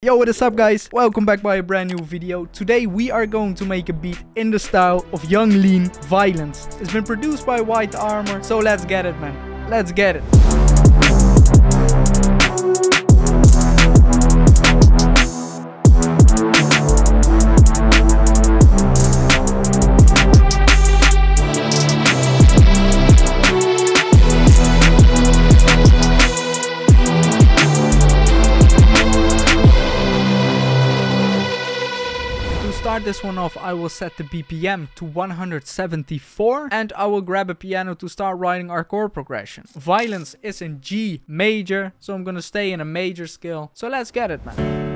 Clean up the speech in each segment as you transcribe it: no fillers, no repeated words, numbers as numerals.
Yo, what is up guys? Welcome back by a brand new video. Today we are going to make a beat in the style of Young Lean Violence. It's been produced by White Armor, so let's get it, man. Let's get it. Start this one off, I will set the BPM to 174 and I will grab a piano to start writing our chord progression. Violence is in G major, so I'm gonna stay in a major scale. So let's get it, man.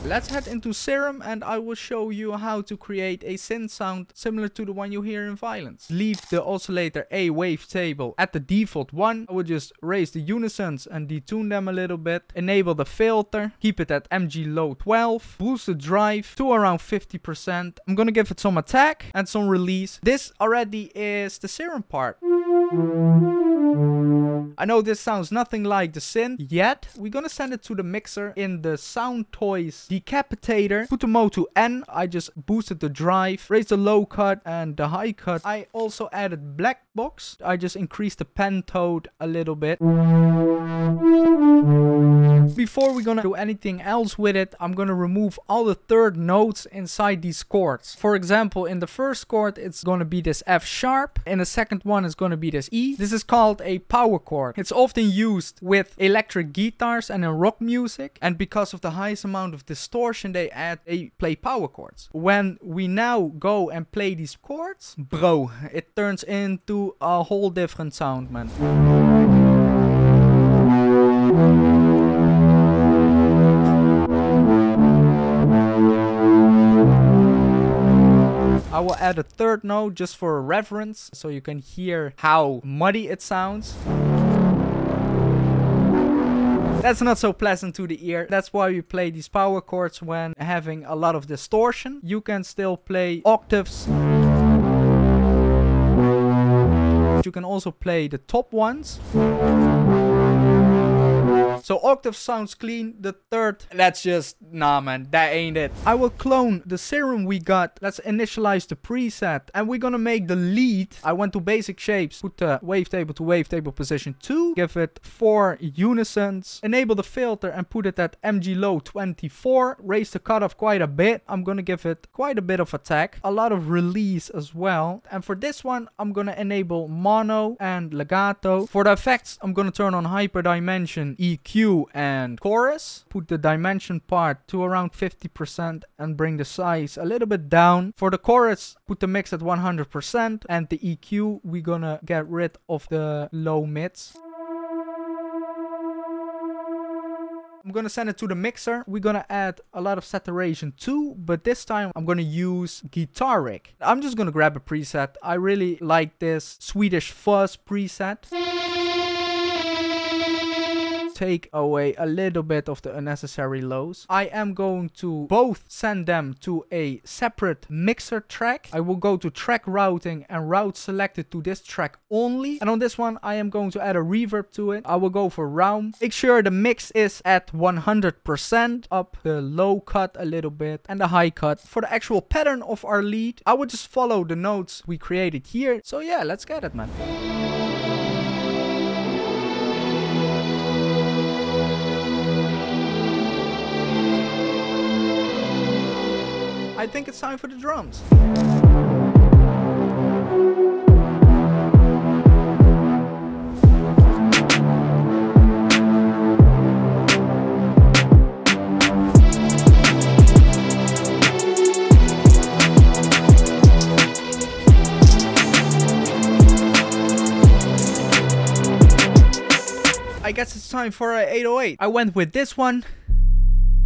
Let's head into Serum and I will show you how to create a synth sound similar to the one you hear in Violence. Leave the oscillator A wavetable at the default 1. I will just raise the unisons and detune them a little bit. Enable the filter. Keep it at MG low 12. Boost the drive to around 50%. I'm gonna give it some attack and some release. This already is the Serum part. I know this sounds nothing like the synth yet. We're gonna send it to the mixer in the Sound Toys Decapitator. Put the mode to N. I just boosted the drive, raised the low cut and the high cut. I also added black box. I just increased the pentode a little bit. Before we're gonna do anything else with it, I'm gonna remove all the third notes inside these chords. For example, in the first chord, it's gonna be this F sharp. In the second one, it's gonna be this E. This is called a power chord. It's often used with electric guitars and in rock music. And because of the highest amount of distortion they play power chords. When we now go and play these chords, bro, it turns into a whole different sound, man. I will add a third note just for a reference, so you can hear how muddy it sounds. That's not so pleasant to the ear. That's why we play these power chords when having a lot of distortion. You can still play octaves. You can also play the top ones. So octave sounds clean. The third, that's just, nah man, that ain't it. I will clone the Serum we got. Let's initialize the preset. And we're gonna make the lead. I went to basic shapes. Put the wavetable to wavetable position 2. Give it 4 unisons. Enable the filter and put it at MG low 24. Raise the cutoff quite a bit. I'm gonna give it quite a bit of attack. A lot of release as well. And for this one, I'm gonna enable mono and legato. For the effects, I'm gonna turn on hyperdimension, EQ and chorus. Put the dimension part to around 50% and bring the size a little bit down. For the chorus, put the mix at 100% and the EQ, we're gonna get rid of the low mids. I'm gonna send it to the mixer. We're gonna add a lot of saturation too, but this time I'm gonna use guitar rig. I'm just gonna grab a preset. I really like this Swedish fuzz preset. Take away a little bit of the unnecessary lows. I am going to both send them to a separate mixer track. I will go to track routing and route selected to this track only. And on this one, I am going to add a reverb to it. I will go for round. Make sure the mix is at 100%. Up the low cut a little bit and the high cut. For the actual pattern of our lead, I will just follow the notes we created here. So yeah, let's get it, man. I think it's time for the drums. I guess it's time for an 808. I went with this one.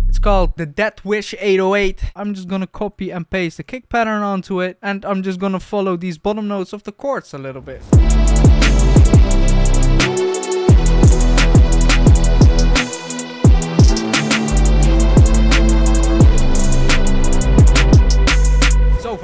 It's called the Death Wish 808. I'm just gonna copy and paste the kick pattern onto it. And I'm just gonna follow these bottom notes of the chords a little bit.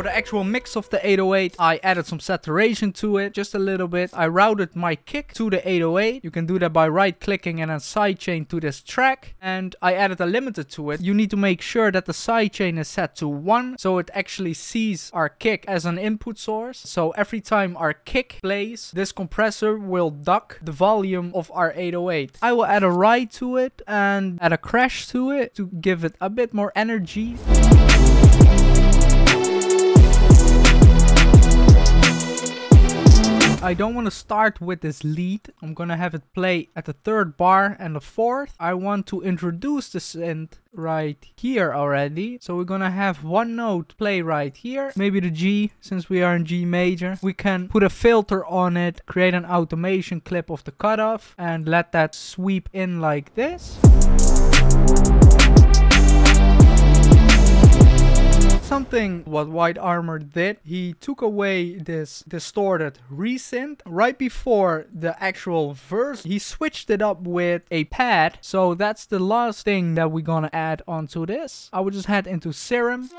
the actual mix of the 808, I added some saturation to it, just a little bit. I routed my kick to the 808. You can do that by right clicking and then sidechain to this track. And I added a limiter to it. You need to make sure that the sidechain is set to 1, so it actually sees our kick as an input source. So every time our kick plays, this compressor will duck the volume of our 808. I will add a ride to it and add a crash to it to give it a bit more energy. I don't want to start with this lead. I'm gonna have it play at the 3rd bar and the 4th. I want to introduce the synth right here already. So we're gonna have one note play right here. Maybe the G, since we are in G major. We can put a filter on it, create an automation clip of the cutoff, and let that sweep in like this. Something what White Armor did, he took away this distorted resynth. Right before the actual verse, he switched it up with a pad. So that's the last thing that we're gonna add onto this. I will just head into Serum.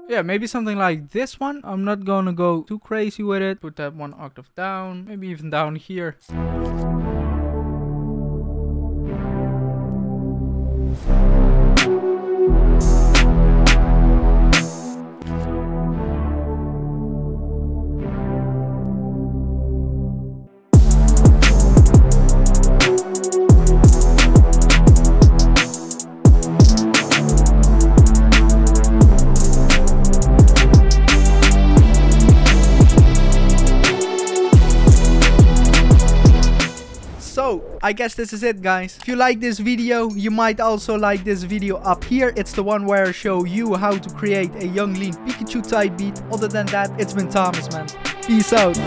Yeah, maybe something like this one. I'm not gonna go too crazy with it. Put that 1 octave down, maybe even down here. I guess this is it, guys. If you like this video, you might also like this video up here. It's the one where I show you how to create a young lean Pikachu type beat. Other than that, it's been Thomas, man. Peace out.